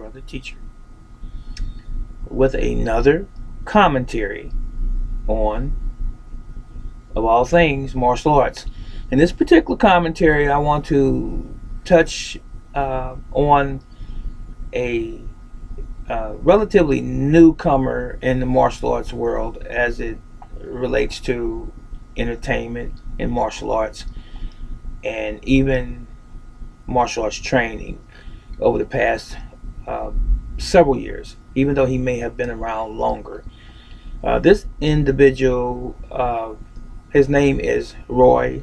brother teacher with another commentary on, of all things, martial arts. In this particular commentary, I want to touch on a relatively newcomer in the martial arts world as it relates to entertainment and martial arts, and even martial arts training over the past several years, even though he may have been around longer. This individual, his name is Roy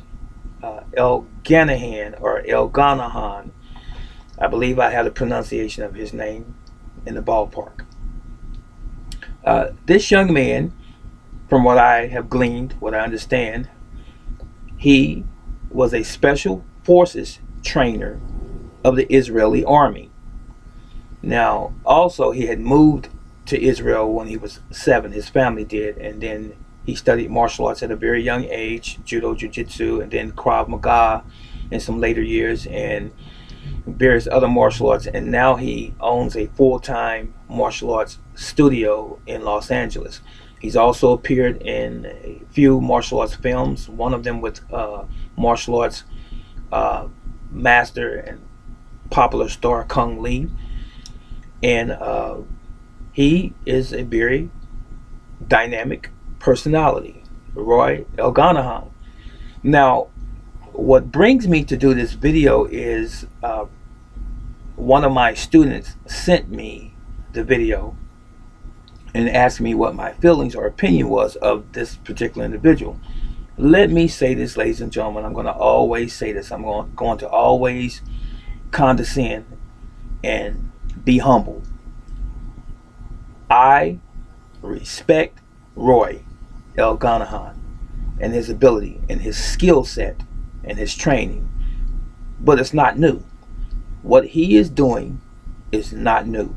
Elghanayan or Elghanayan. I believe I have the pronunciation of his name in the ballpark. This young man, from what I have gleaned, what I understand, he was a special forces trainer of the Israeli army. Now, also, he had moved to Israel when he was 7. His family did, and then he studied martial arts at a very young age, judo, jiu-jitsu, and then Krav Maga in some later years, and various other martial arts. And now he owns a full-time martial arts studio in Los Angeles. He's also appeared in a few martial arts films, one of them with martial arts master and popular star Kung Lee. And he is a very dynamic personality, Roy Elghanayan. Now, what brings me to do this video is one of my students sent me the video and asked me what my feelings or opinion was of this particular individual. Let me say this, ladies and gentlemen. I'm going to always say this. I'm going to always condescend and be humble. I respect Roy Elghanayan and his ability and his skill set and his training, but it's not new. What he is doing is not new.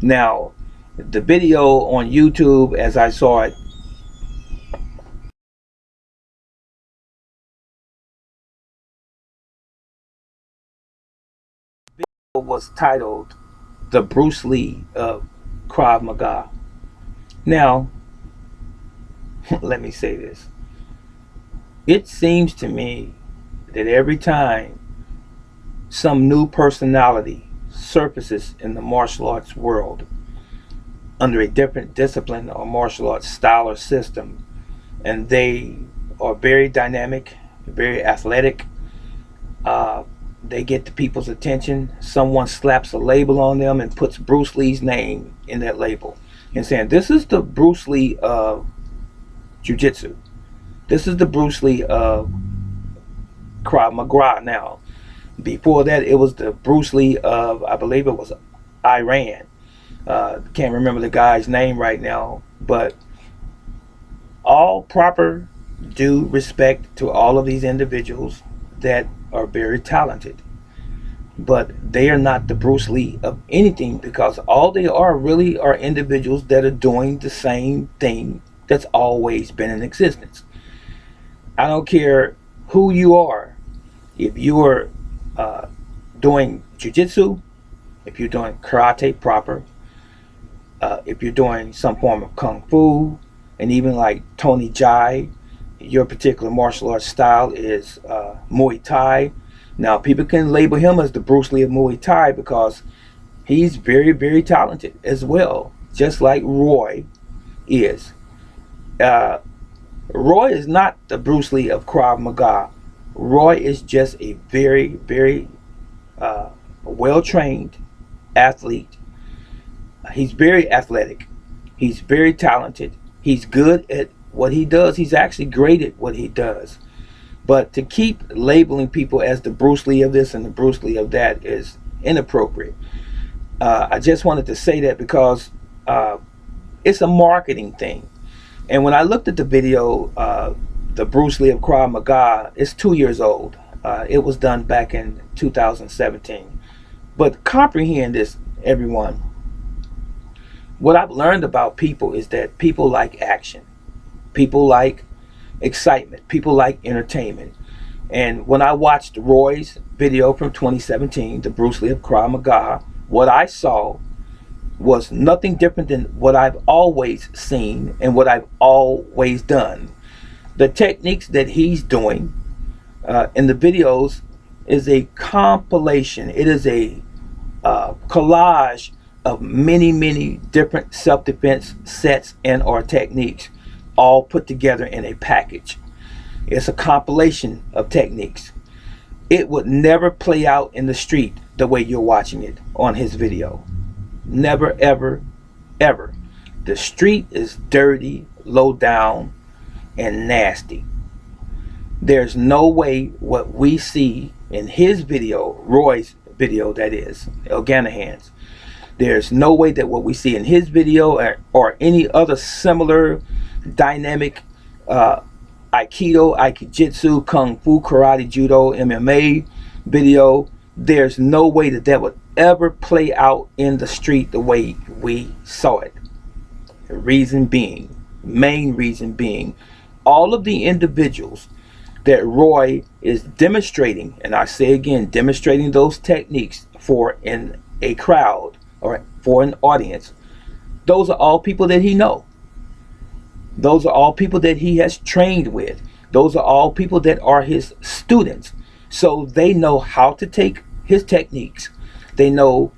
Now, the video on YouTube, as I saw it, was titled "The Bruce Lee of Krav Maga." Now, let me say this. It seems to me that every time some new personality surfaces in the martial arts world under a different discipline or martial arts style or system, and they are very dynamic, very athletic, they get the people's attention. Someone slaps a label on them and puts Bruce Lee's name in that label and saying, this is the Bruce Lee of Jiu-Jitsu. This is the Bruce Lee of Krav Maga. Now, before that, it was the Bruce Lee of, I believe it was Iran. Can't remember the guy's name right now, but all proper due respect to all of these individuals that are very talented, but they are not the Bruce Lee of anything, because all they are really are individuals that are doing the same thing that's always been in existence. I don't care who you are. If you are doing jiu-jitsu, if you're doing karate proper, if you're doing some form of kung fu, and even like Tony Jai, your particular martial arts style is Muay Thai. Now, people can label him as the Bruce Lee of Muay Thai because he's very, very talented as well, just like Roy is. Roy is not the Bruce Lee of Krav Maga. Roy is just a very, very well-trained athlete. He's very athletic. He's very talented. He's good at what he does. He's actually great at what he does. But to keep labeling people as the Bruce Lee of this and the Bruce Lee of that is inappropriate. I just wanted to say that because it's a marketing thing. And when I looked at the video, the Bruce Lee of Krav Maga, it's 2 years old. It was done back in 2017. But comprehend this, everyone. What I've learned about people is that people like action. People like excitement. People like entertainment. And when I watched Roy's video from 2017, the Bruce Lee of Krav Maga, what I saw was nothing different than what I've always seen and what I've always done. The techniques that he's doing in the videos is a compilation. It is a collage of many different self-defense sets and or techniques, all put together in a package. It's a compilation of techniques. It would never play out in the street the way you're watching it on his video. Never, ever, ever. The street is dirty, low down, and nasty. There's no way what we see in his video, Roy's video, that is, Elghanayan's, there's no way that what we see in his video or any other similar dynamic Aikido, Aikijitsu, Kung Fu, Karate, Judo, MMA video, there's no way that that would ever play out in the street the way we saw it. The reason being, main reason being, all of the individuals that Roy is demonstrating, and I say again, demonstrating those techniques for in a crowd or for an audience, those are all people that he knows. Those are all people that he has trained with. Those are all people that are his students. So they know how to take his techniques. They know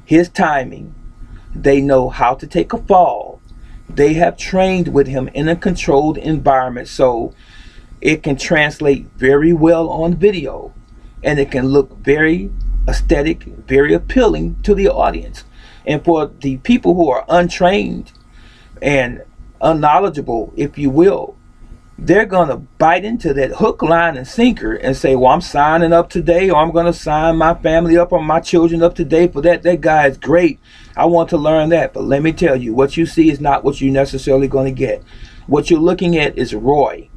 his timing. They know how to take a fall. They have trained with him in a controlled environment, so it can translate very well on video, and it can look very aesthetic, very appealing to the audience. And for the people who are untrained and unknowledgeable, if you will, they're going to bite into that hook, line, and sinker and say, well, I'm signing up today, or I'm going to sign my family up or my children up today for that. That guy is great. I want to learn that. But let me tell you, what you see is not what you're necessarily going to get. What you're looking at is Roy.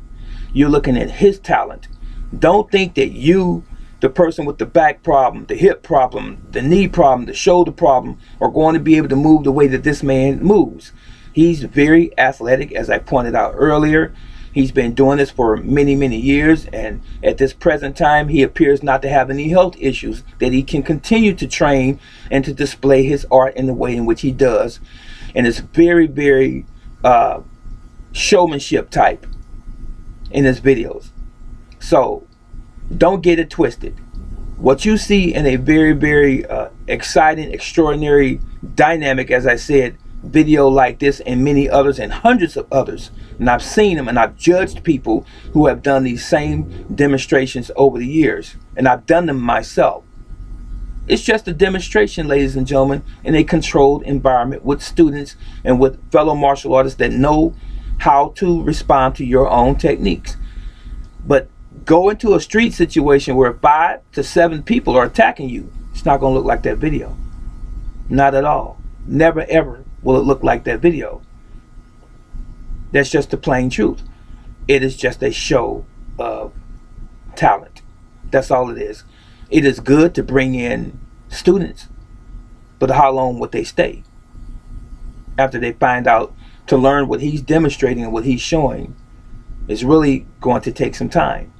You're looking at his talent. Don't think that you, the person with the back problem, the hip problem, the knee problem, the shoulder problem, are going to be able to move the way that this man moves. He's very athletic, as I pointed out earlier. He's been doing this for many years, and at this present time, he appears not to have any health issues, that he can continue to train and to display his art in the way in which he does. And it's very showmanship type in his videos. So don't get it twisted. What you see in a very exciting, extraordinary, dynamic, as I said, video like this and many others and hundreds of others, and I've seen them and I've judged people who have done these same demonstrations over the years, and I've done them myself. It's just a demonstration, ladies and gentlemen, in a controlled environment with students and with fellow martial artists that know how to respond to your own techniques. But go into a street situation where 5 to 7 people are attacking you, it's not going to look like that video. Not at all. Never ever will it look like that video. That's just the plain truth. It is just a show of talent. That's all it is. It is good to bring in students, but how long would they stay after they find out to learn what he's demonstrating and what he's showing? Is really going to take some time,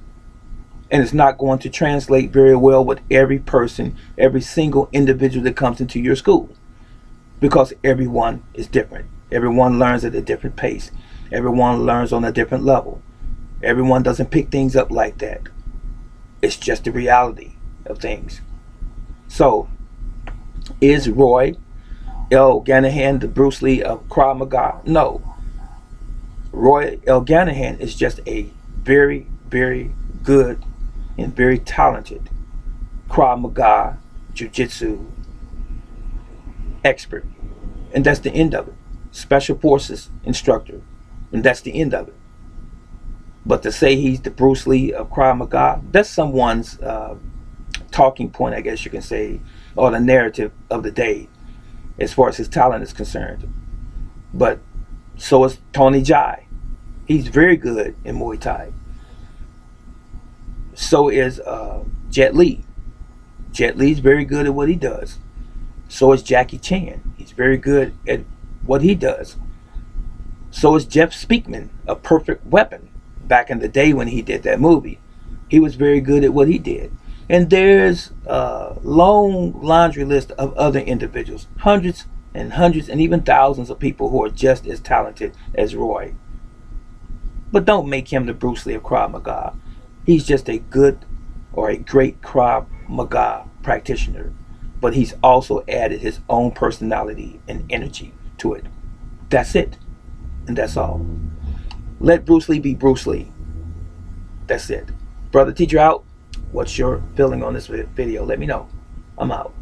and it's not going to translate very well with every person, every single individual that comes into your school, because everyone is different. Everyone learns at a different pace. Everyone learns on a different level. Everyone doesn't pick things up like that. It's just the reality of things. So, is Roy Elghanayan the Bruce Lee of Krav Maga? No. Roy Elghanayan is just a very good and very talented Krav Maga Jiu-Jitsu expert. And that's the end of it. Special Forces instructor. And that's the end of it. But to say he's the Bruce Lee of Krav Maga, that's someone's talking point, I guess you can say, or the narrative of the day as far as his talent is concerned. But so is Tony Jai. He's very good in Muay Thai. So is Jet Li. Jet Li's very good at what he does. So is Jackie Chan. He's very good at what he does. So is Jeff Speakman, A Perfect Weapon. Back in the day when he did that movie, he was very good at what he did. And there's a long laundry list of other individuals, hundreds and even thousands of people who are just as talented as Roy. But don't make him the Bruce Lee of Krav Maga. He's just a good or a great Krav Maga practitioner, but he's also added his own personality and energy to it. That's it, and that's all. Let Bruce Lee be Bruce Lee. That's it. Brother teacher out. What's your feeling on this video? Let me know. I'm out.